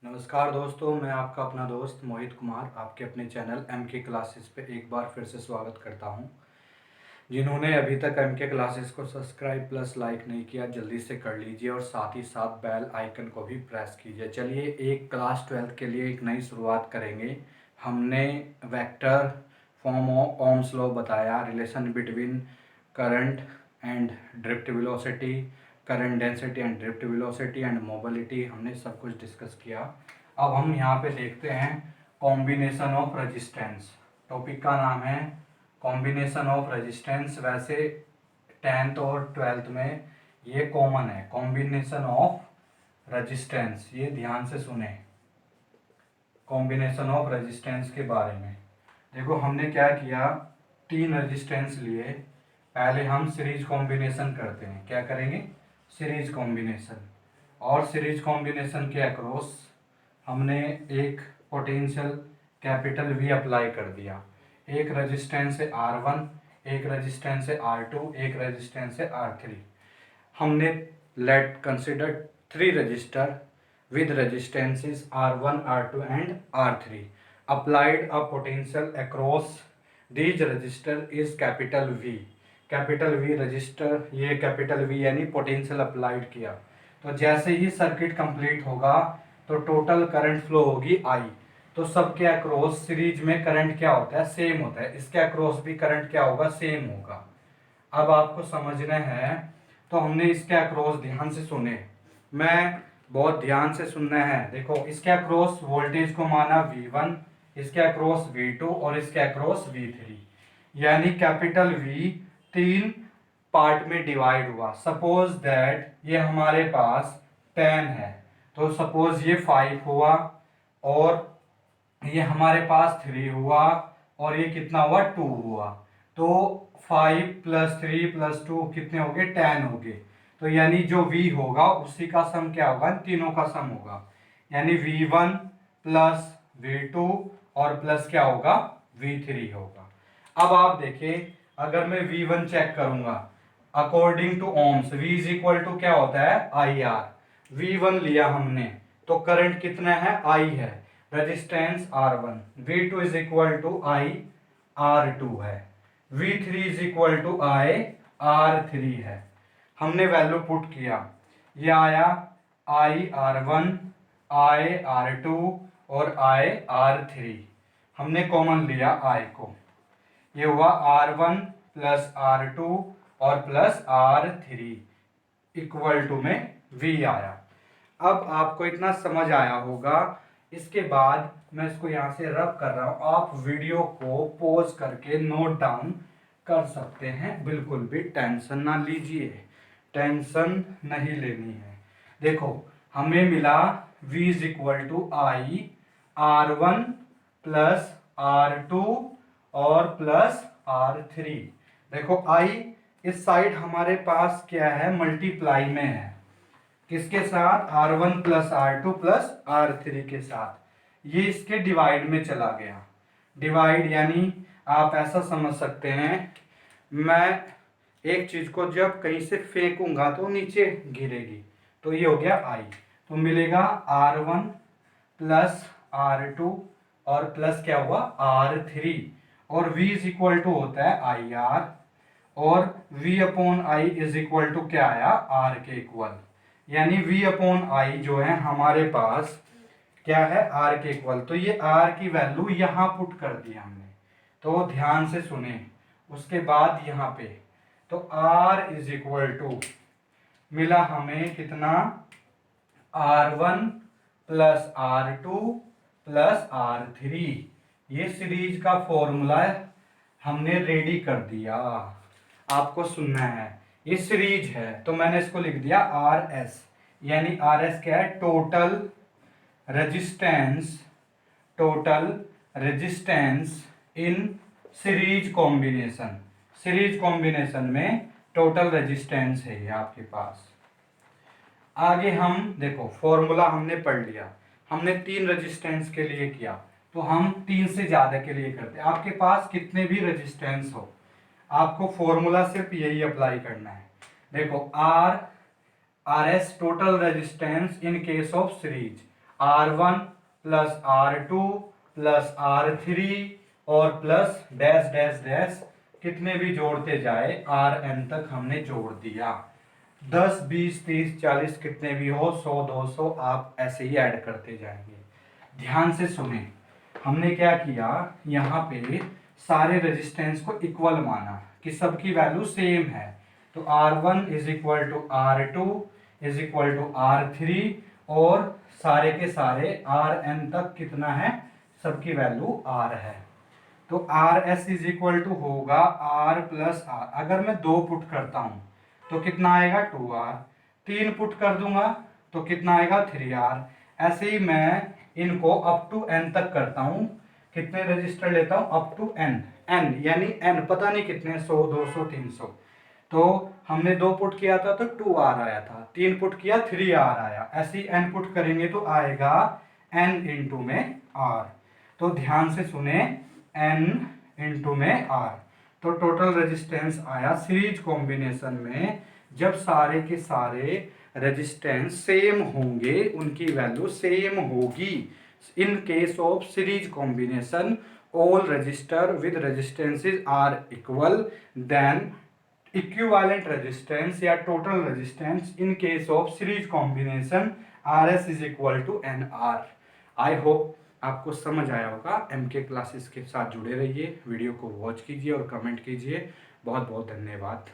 नमस्कार दोस्तों, मैं आपका अपना दोस्त मोहित कुमार आपके अपने चैनल एम के क्लासेस पे एक बार फिर से स्वागत करता हूं। जिन्होंने अभी तक एम के क्लासेस को सब्सक्राइब प्लस लाइक नहीं किया जल्दी से कर लीजिए और साथ ही साथ बेल आइकन को भी प्रेस कीजिए। चलिए एक क्लास 12th के लिए एक नई शुरुआत करेंगे। हमने vector form of Ohm's law बताया, relation between current and drift velocity, current density and drift velocity and mobility, हमने सब कुछ डिस्कस किया। अब हम यहाँ पे देखते हैं कॉम्बिनेशन ऑफ रेजिस्टेंस। टॉपिक का नाम है कॉम्बिनेशन ऑफ रेजिस्टेंस। वैसे 10th और 12th में ये कॉमन है, कॉम्बिनेशन ऑफ रेजिस्टेंस। ये ध्यान से सुने कॉम्बिनेशन ऑफ रेजिस्टेंस के बारे में। देखो हमने क्या किया, 3 रेजिस्टेंस लिए। पहले हम सीरीज कॉम्बिनेशन करते हैं। क्या करेंगे? Series combination. और सीरीज कॉम्बिनेशन के अक्रॉस हमने एक पोटेंशियल कैपिटल वी अप्लाई कर दिया। एक रेजिस्टेंस है R1, एक रेजिस्टेंस है R2, एक रेजिस्टेंस है R3। हमने late consider 3 register with resistances R1, R2 and R3. Applied a potential across these resistor is capital V. Capital V register, ये कैपिटल V यानी पोटेंशियल अप्लाइड किया। तो जैसे ही सर्किट कंप्लीट होगा तो टोटल करंट फ्लो होगी I। तो सबके अक्रॉस सीरीज में करंट क्या होता है? सेम होता है। इसके अक्रॉस भी करंट क्या होगा? सेम होगा। अब आपको समझना है तो हमने इसके अक्रॉस ध्यान से सुने, मैं बहुत ध्यान से सुनना है। देखो इसके अक्रॉस वोल्टेज को माना V1, इसके अक्रॉस V2 और इसके अक्रॉस V3, यानी कैपिटल V 3 पार्ट में डिवाइड हुआ। सपोज दैट ये हमारे पास 10 है, तो सपोज ये 5 हुआ और ये हमारे पास 3 हुआ और ये कितना हुआ? 2 हुआ। तो 5 + 3 + 2 कितने हो गए? 10 हो गए। तो यानी जो V होगा उसी का सम क्या होगा? तीनों का सम होगा, यानी V1 + V2 और प्लस क्या होगा? V3 होगा। अब आप देखिए, अगर मैं V1 चेक करूंगा अकॉर्डिंग टू ओम्स, V = क्या होता है? IR। V1 लिया हमने तो करंट कितना है? I है, resistance R1। V2 = I R2 है, V3 = I R3 है। हमने वैल्यू पुट किया, ये आया I R1, I R2 और I R3। हमने कॉमन लिया I को, ये हुआ R1 + R2 और प्लस R3 = में V आया। अब आपको इतना समझ आया होगा। इसके बाद मैं इसको यहाँ से रब कर रहा हूँ, आप वीडियो को पॉज करके नोट डाउन कर सकते हैं। बिल्कुल भी टेंशन ना लीजिए, टेंशन नहीं लेनी है। देखो हमें मिला V = I R1 + R2 और प्लस R3। देखो I इस साइड हमारे पास क्या है? मल्टीप्लाई में है, किसके साथ? R1 + R2 + R3 के साथ। ये इसके डिवाइड में चला गया। डिवाइड यानी आप ऐसा समझ सकते हैं, मैं एक चीज को जब कहीं से फेंकूंगा तो नीचे गिरेगी, तो ये हो गया I। तो मिलेगा R1 + R2 और प्लस क्या हुआ? R3। और V = होता है IR और V/I = क्या आया? R के इक्वल। यानी V/I जो है हमारे पास क्या है? R के इक्वल। तो ये R की वैल्यू यहां पुट कर दी हमने, तो ध्यान से सुने। उसके बाद यहाँ पे तो R = मिला हमें कितना? R1 + R2 + R3। ये सीरीज का फॉर्मूला हमने रेडी कर दिया, आपको सुनना है। ये सीरीज है तो मैंने इसको लिख दिया RS, यानी RS क्या है? Total resistance in series combination. Series combination में टोटल रेजिस्टेंस है ये आपके पास। आगे हम देखो फॉर्मूला हमने पढ़ लिया, हमने 3 रेजिस्टेंस के लिए किया, तो हम 3 से ज्यादा के लिए करते हैं। आपके पास कितने भी रेजिस्टेंस हो, आपको फॉर्मूला सिर्फ यही अप्लाई करना है। देखो RS total resistance in case of series, R1 plus R2 plus R3 और प्लस डैश डैश डैश, कितने भी जोड़ते जाए Rn तक हमने जोड़ दिया। 10 20 30 40 कितने भी हो, 100 200 आप ऐसे ही ऐड करते जाएंगे। ध्यान से सुने, हमने क्या किया, यहाँ पे सारे रेजिस्टेंस को इक्वल माना कि सबकी वैल्यू सेम है। तो R1 is equal to R2 is equal to R3 और सारे के सारे Rn तक कितना है, सबकी वैल्यू R है। तो RS इज इक्वल टू होगा R प्लस R। अगर मैं 2 पुट करता हूँ तो कितना आएगा 2R, 3 पुट कर दूंगा तो कितना आएगा 3R। ऐसे ही मैं इनको अप टू n तक करता हूँ। कितने रजिस्टर लेता हूँ, अप टू n, n यानी n पता नहीं कितने, 100 200 300। तो हमने 2 पुट किया था तो 2R आया था, 3 पुट किया 3R आया। ऐसे ही n पुट करेंगे तो आएगा n इंटू में R। तो ध्यान से सुने, n इंटू में R। तो टोटल रेजिस्टेंस आया सीरीज कॉम्बिनेशन में, जब सारे के सारे रेजिस्टेंस सेम होंगे, उनकी वैल्यू सेम होगी। In case of series combination all resistor with resistances are equal, then equivalent resistance या total resistance in case of series combination RS is equal to NR। I hope आपको समझ आया होगा। MK classes के साथ जुड़े रहिए, वीडियो को वॉच कीजिए और कमेंट कीजिए। बहुत बहुत धन्यवाद।